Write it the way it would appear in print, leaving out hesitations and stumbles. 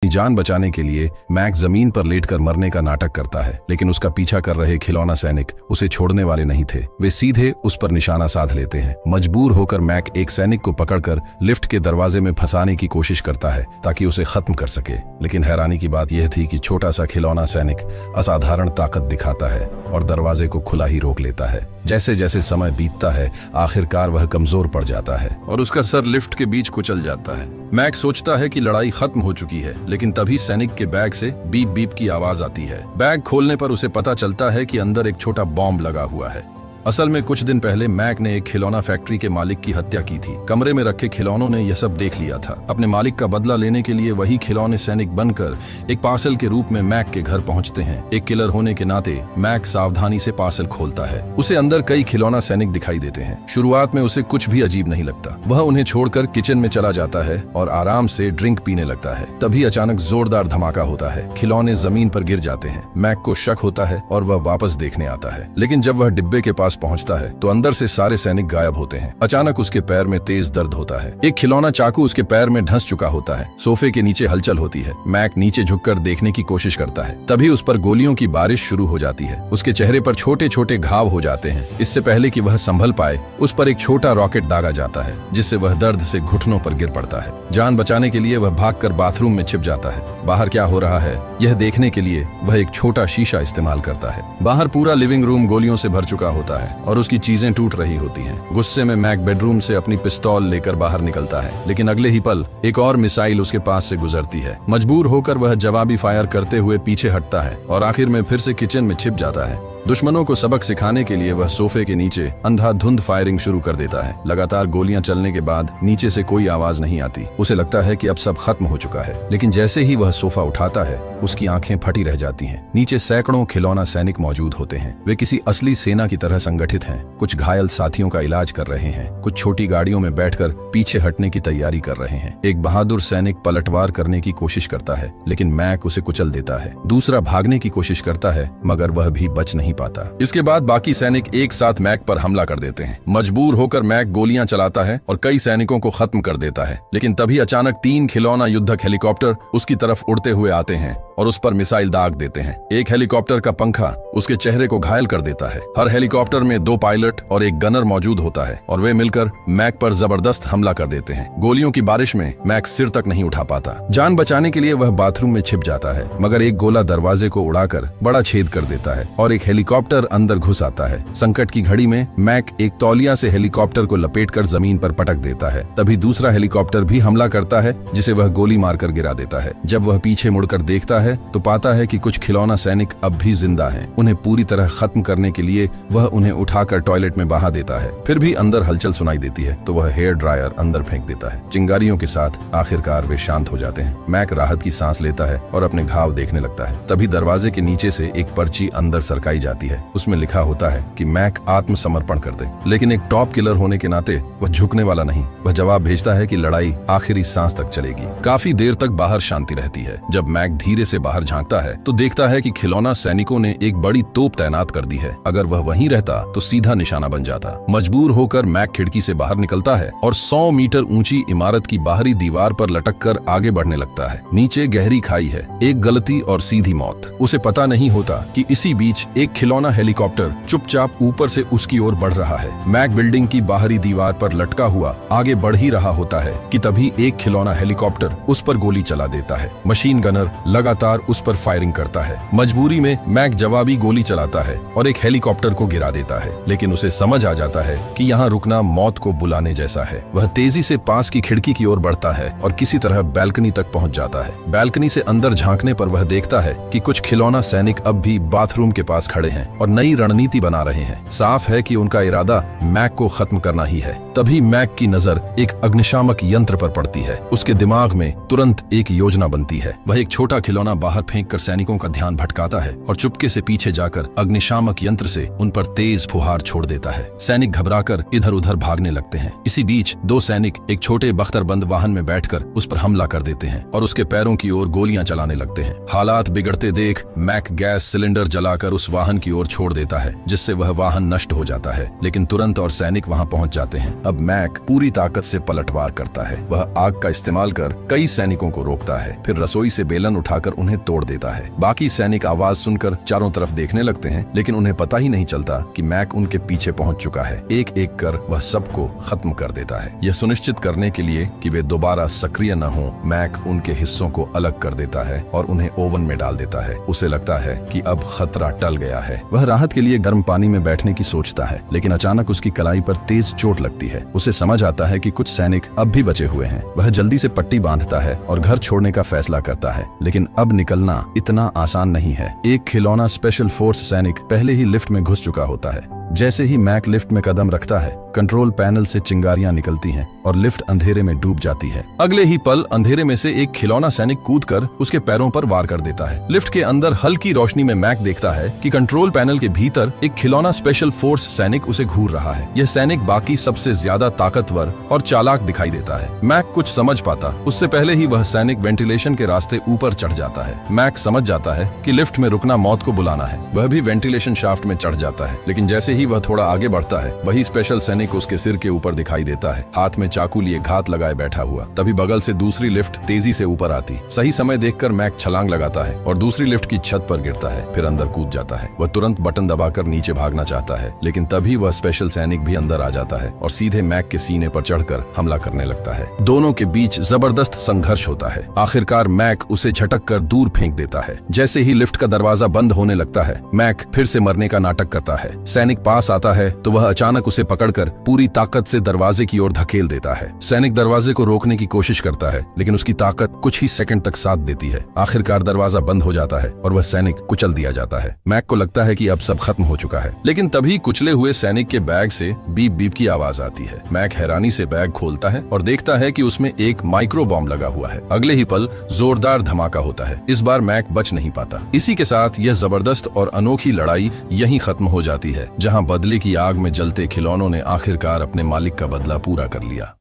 जान बचाने के लिए मैक जमीन पर लेटकर मरने का नाटक करता है, लेकिन उसका पीछा कर रहे खिलौना सैनिक उसे छोड़ने वाले नहीं थे। वे सीधे उस पर निशाना साध लेते हैं। मजबूर होकर मैक एक सैनिक को पकड़कर लिफ्ट के दरवाजे में फंसाने की कोशिश करता है ताकि उसे खत्म कर सके, लेकिन हैरानी की बात यह थी कि छोटा सा खिलौना सैनिक असाधारण ताकत दिखाता है और दरवाजे को खुला ही रोक लेता है। जैसे जैसे समय बीतता है, आखिरकार वह कमजोर पड़ जाता है और उसका सर लिफ्ट के बीच कुचल जाता है। मैक सोचता है कि लड़ाई खत्म हो चुकी है, लेकिन तभी सैनिक के बैग से बीप बीप की आवाज आती है। बैग खोलने पर उसे पता चलता है कि अंदर एक छोटा बॉम्ब लगा हुआ है। असल में कुछ दिन पहले मैक ने एक खिलौना फैक्ट्री के मालिक की हत्या की थी। कमरे में रखे खिलौनों ने यह सब देख लिया था। अपने मालिक का बदला लेने के लिए वही खिलौने सैनिक बनकर एक पार्सल के रूप में मैक के घर पहुंचते हैं। एक किलर होने के नाते मैक सावधानी से पार्सल खोलता है। उसे अंदर कई खिलौना सैनिक दिखाई देते हैं। शुरुआत में उसे कुछ भी अजीब नहीं लगता। वह उन्हें छोड़कर किचन में चला जाता है और आराम से ड्रिंक पीने लगता है। तभी अचानक जोरदार धमाका होता है। खिलौने जमीन पर गिर जाते हैं। मैक को शक होता है और वह वापस देखने आता है, लेकिन जब वह डिब्बे के पास पहुंचता है तो अंदर से सारे सैनिक गायब होते हैं। अचानक उसके पैर में तेज दर्द होता है। एक खिलौना चाकू उसके पैर में धंस चुका होता है। सोफे के नीचे हलचल होती है। मैक नीचे झुककर देखने की कोशिश करता है। तभी उस पर गोलियों की बारिश शुरू हो जाती है। उसके चेहरे पर छोटे छोटे घाव हो जाते हैं। इससे पहले कि वह संभल पाए, उस पर एक छोटा रॉकेट दागा जाता है, जिससे वह दर्द से घुटनों पर गिर पड़ता है। जान बचाने के लिए वह भागकर बाथरूम में छिप जाता है। बाहर क्या हो रहा है यह देखने के लिए वह एक छोटा शीशा इस्तेमाल करता है। बाहर पूरा लिविंग रूम गोलियों से भर चुका होता है और उसकी चीजें टूट रही होती हैं। गुस्से में मैक बेडरूम से अपनी पिस्तौल लेकर बाहर निकलता है, लेकिन अगले ही पल एक और मिसाइल उसके पास से गुजरती है। मजबूर होकर वह जवाबी फायर करते हुए पीछे हटता है और आखिर में फिर से किचन में छिप जाता है। दुश्मनों को सबक सिखाने के लिए वह सोफे के नीचे अंधाधुंध फायरिंग शुरू कर देता है। लगातार गोलियां चलने के बाद नीचे से कोई आवाज नहीं आती। उसे लगता है कि अब सब खत्म हो चुका है, लेकिन जैसे ही वह सोफा उठाता है उसकी आंखें फटी रह जाती हैं। नीचे सैकड़ों खिलौना सैनिक मौजूद होते हैं। वे किसी असली सेना की तरह संगठित हैं। कुछ घायल साथियों का इलाज कर रहे हैं, कुछ छोटी गाड़ियों में बैठकर पीछे हटने की तैयारी कर रहे हैं। एक बहादुर सैनिक पलटवार करने की कोशिश करता है, लेकिन मैक उसे कुचल देता है। दूसरा भागने की कोशिश करता है, मगर वह भी बच नहीं पाता। इसके बाद बाकी सैनिक एक साथ मैक पर हमला कर देते हैं। मजबूर होकर मैक गोलियां चलाता है और कई सैनिकों को खत्म कर देता है, लेकिन तभी अचानक 3 खिलौना युद्धक हेलीकॉप्टर उसकी तरफ उड़ते हुए आते हैं और उस पर मिसाइल दाग देते हैं। एक हेलीकॉप्टर का पंखा उसके चेहरे को घायल कर देता है। हर हेलीकॉप्टर में 2 पायलट और एक गनर मौजूद होता है और वे मिलकर मैक पर जबरदस्त हमला कर देते हैं। गोलियों की बारिश में मैक सिर तक नहीं उठा पाता। जान बचाने के लिए वह बाथरूम में छिप जाता है, मगर एक गोला दरवाजे को उड़ाकर बड़ा छेद कर देता है और एक हेलीकॉप्टर अंदर घुस आता है। संकट की घड़ी में मैक एक तौलिया से हेलीकॉप्टर को लपेटकर जमीन पर पटक देता है। तभी दूसरा हेलीकॉप्टर भी हमला करता है, जिसे वह गोली मारकर गिरा देता है। जब वह पीछे मुड़कर देखता है तो पाता है कि कुछ खिलौना सैनिक अब भी जिंदा हैं। उन्हें पूरी तरह खत्म करने के लिए वह उन्हें उठाकर टॉयलेट में बहा देता है। फिर भी अंदर हलचल सुनाई देती है तो वह हेयर ड्रायर अंदर फेंक देता है। चिंगारियों के साथ आखिरकार वे शांत हो जाते हैं। मैक राहत की सांस लेता है और अपने घाव देखने लगता है। तभी दरवाजे के नीचे से एक पर्ची अंदर सरकाई जाती है। उसमें लिखा होता है कि मैक आत्मसमर्पण कर दे, लेकिन एक टॉप किलर होने के नाते वह झुकने वाला नहीं। वह जवाब भेजता है कि लड़ाई आखिरी सांस तक चलेगी। काफी देर तक बाहर शांति रहती है। जब मैक धीरे से बाहर झांकता है तो देखता है कि खिलौना सैनिकों ने एक बड़ी तोप तैनात कर दी है। अगर वह वहीं रहता तो सीधा निशाना बन जाता। मजबूर होकर मैक खिड़की से बाहर निकलता है और 100 मीटर ऊंची इमारत की बाहरी दीवार पर लटककर आगे बढ़ने लगता है। नीचे गहरी खाई है, एक गलती और सीधी मौत। उसे पता नहीं होता कि इसी बीच एक खिलौना हेलीकॉप्टर चुपचाप ऊपर से उसकी ओर बढ़ रहा है। मैक बिल्डिंग की बाहरी दीवार पर लटका हुआ आगे बढ़ ही रहा होता है कि तभी एक खिलौना हेलीकॉप्टर उस पर गोली चला देता है। मशीन गनर लगातार उस पर फायरिंग करता है। मजबूरी में मैक जवाबी गोली चलाता है और एक हेलीकॉप्टर को गिरा देता है, लेकिन उसे समझ आ जाता है कि यहाँ रुकना मौत को बुलाने जैसा है। वह तेजी से पास की खिड़की की ओर बढ़ता है और किसी तरह बैल्कनी तक पहुंच जाता है। बैल्कनी से अंदर झांकने पर वह देखता है कि कुछ खिलौना सैनिक अब भी बाथरूम के पास खड़े हैं और नई रणनीति बना रहे हैं। साफ है कि उनका इरादा मैक को खत्म करना ही है। तभी मैक की नजर एक अग्निशामक यंत्र पर पड़ती है। उसके दिमाग में तुरंत एक योजना बनती है। वह एक छोटा खिलौना बाहर फेंककर सैनिकों का ध्यान भटकाता है और चुपके से पीछे जाकर अग्निशामक यंत्र से उन पर तेज फुहार छोड़ देता है। सैनिक घबराकर इधर उधर भागने लगते हैं। इसी बीच 2 सैनिक एक छोटे बख्तरबंद वाहन में बैठकर उस पर हमला कर देते हैं और उसके पैरों की ओर गोलियां चलाने लगते हैं। हालात बिगड़ते देख मैक गैस सिलेंडर जलाकर उस वाहन की ओर छोड़ देता है, जिससे वह वाहन नष्ट हो जाता है। लेकिन तुरंत और सैनिक वहां पहुंच जाते हैं। अब मैक पूरी ताकत से पलटवार करता है। वह आग का इस्तेमाल कर कई सैनिकों को रोकता है, फिर रसोई से बेलन उठाकर उन्हें तोड़ देता है। बाकी सैनिक आवाज सुनकर चारों तरफ देखने लगते हैं, लेकिन उन्हें पता ही नहीं चलता कि मैक उनके पीछे पहुंच चुका है। एक एक कर वह सबको खत्म कर देता है। यह सुनिश्चित करने के लिए कि वे दोबारा सक्रिय न हो, मैक उनके हिस्सों को अलग कर देता है और उन्हें ओवन में डाल देता है। उसे लगता है कि अब खतरा टल गया है। वह राहत के लिए गर्म पानी में बैठने की सोचता है, लेकिन अचानक उसकी कलाई पर तेज चोट लगती है। उसे समझ आता है कि कुछ सैनिक अब भी बचे हुए हैं। वह जल्दी से पट्टी बांधता है और घर छोड़ने का फैसला करता है, लेकिन अब निकलना इतना आसान नहीं है। एक खिलौना स्पेशल फोर्स सैनिक पहले ही लिफ्ट में घुस चुका होता है। जैसे ही मैक लिफ्ट में कदम रखता है, कंट्रोल पैनल से चिंगारियां निकलती हैं और लिफ्ट अंधेरे में डूब जाती है। अगले ही पल अंधेरे में से एक खिलौना सैनिक कूदकर उसके पैरों पर वार कर देता है। लिफ्ट के अंदर हल्की रोशनी में मैक देखता है कि कंट्रोल पैनल के भीतर एक खिलौना स्पेशल फोर्स सैनिक उसे घूर रहा है। यह सैनिक बाकी सबसे ज्यादा ताकतवर और चालाक दिखाई देता है। मैक कुछ समझ पाता उससे पहले ही वह सैनिक वेंटिलेशन के रास्ते ऊपर चढ़ जाता है। मैक समझ जाता है कि लिफ्ट में रुकना मौत को बुलाना है। वह भी वेंटिलेशन शाफ्ट में चढ़ जाता है, लेकिन जैसे ही वह थोड़ा आगे बढ़ता है, वही स्पेशल सैनिक उसके सिर के ऊपर दिखाई देता है, हाथ में चाकू लिए घात लगाए बैठा हुआ। तभी बगल से दूसरी लिफ्ट तेजी से ऊपर आती। सही समय देखकर मैक छलांग लगाता है और दूसरी लिफ्ट की छत पर गिरता है, फिर अंदर कूद जाता है। वह तुरंत बटन दबाकर नीचे भागना चाहता है, लेकिन तभी वह स्पेशल सैनिक भी अंदर आ जाता है और सीधे मैक के सीने पर चढ़कर हमला करने लगता है। दोनों के बीच जबरदस्त संघर्ष होता है। आखिरकार मैक उसे झटक कर दूर फेंक देता है। जैसे ही लिफ्ट का दरवाजा बंद होने लगता है, मैक फिर से मरने का नाटक करता है। सैनिक पास आता है तो वह अचानक उसे पकड़कर पूरी ताकत से दरवाजे की ओर धकेल देता है। सैनिक दरवाजे को रोकने की कोशिश करता है, लेकिन उसकी ताकत कुछ ही सेकंड तक साथ देती है। आखिरकार दरवाजा बंद हो जाता है और वह सैनिक कुचल दिया जाता है। मैक को लगता है कि अब सब खत्म हो चुका है, लेकिन तभी कुचले हुए सैनिक के बैग से बीप बीप की आवाज आती है। मैक हैरानी से बैग खोलता है और देखता है कि उसमें एक माइक्रो बॉम्ब लगा हुआ है। अगले ही पल जोरदार धमाका होता है। इस बार मैक बच नहीं पाता। इसी के साथ यह जबरदस्त और अनोखी लड़ाई यहीं खत्म हो जाती है, जहां बदले की आग में जलते खिलौनों ने आखिरकार अपने मालिक का बदला पूरा कर लिया।